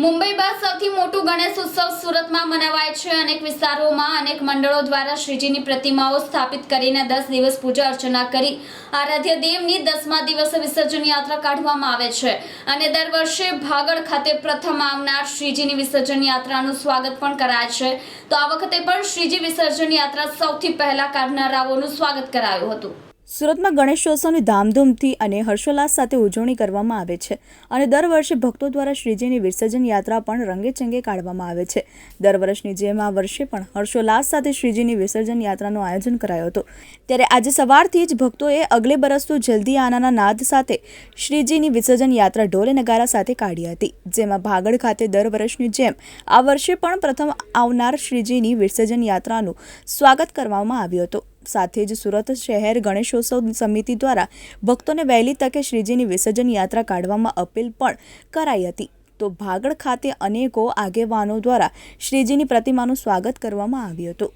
મુંબઈ બાદ સૌથી મોટું ગણેશ ઉત્સવ સુરતમાં મનાવાય છે। અનેક વિસ્તારોમાં અનેક મંડળો દ્વારા શ્રીજીની પ્રતિમાઓ સ્થાપિત કરીને 10 દિવસ પૂજા અર્ચના કરી આરાધ્ય દેવની 10મા દિવસે વિસર્જન યાત્રા કાઢવામાં આવે છે અને દર વર્ષે ભાગળ ખાતે પ્રથમ આવનાર શ્રીજીની વિસર્જન યાત્રાનું સ્વાગત પણ કરાય છે। તો આ વખતે પણ શ્રીજી વિસર્જન યાત્રા સૌથી પહેલા કાઢનારાઓનું સ્વાગત કરાયું હતું। સુરતમાં ગણેશોત્સવની ધામધૂમથી અને હર્ષોલ્લાસ સાથે ઉજવણી કરવામાં આવે છે અને દર વર્ષે ભક્તો દ્વારા શ્રીજીની વિસર્જન યાત્રા પણ રંગેચંગે કાઢવામાં આવે છે। દર વર્ષની જેમ આ વર્ષે પણ હર્ષોલ્લાસ સાથે શ્રીજીની વિસર્જન યાત્રાનું આયોજન કરાયું હતું। ત્યારે આજે સવારથી જ ભક્તોએ અગલે બરસ તો જલ્દી આનાના નાદ સાથે શ્રીજીની વિસર્જન યાત્રા ઢોલે નગારા સાથે કાઢી હતી, જેમાં ભાગળ ખાતે દર વર્ષની જેમ આ વર્ષે પણ પ્રથમ આવનાર શ્રીજીની વિસર્જન યાત્રાનું સ્વાગત કરવામાં આવ્યું હતું। સાથે જ સુરત શહેર ગણેશોત્સવ સમિતિ દ્વારા ભક્તોને વહેલી તકે શ્રીજીની વિસર્જન યાત્રા કાઢવામાં અપીલ પણ કરાઈ હતી। તો ભાગળ ખાતે અનેકો આગેવાનો દ્વારા શ્રીજીની પ્રતિમાનું સ્વાગત કરવામાં આવ્યું હતું।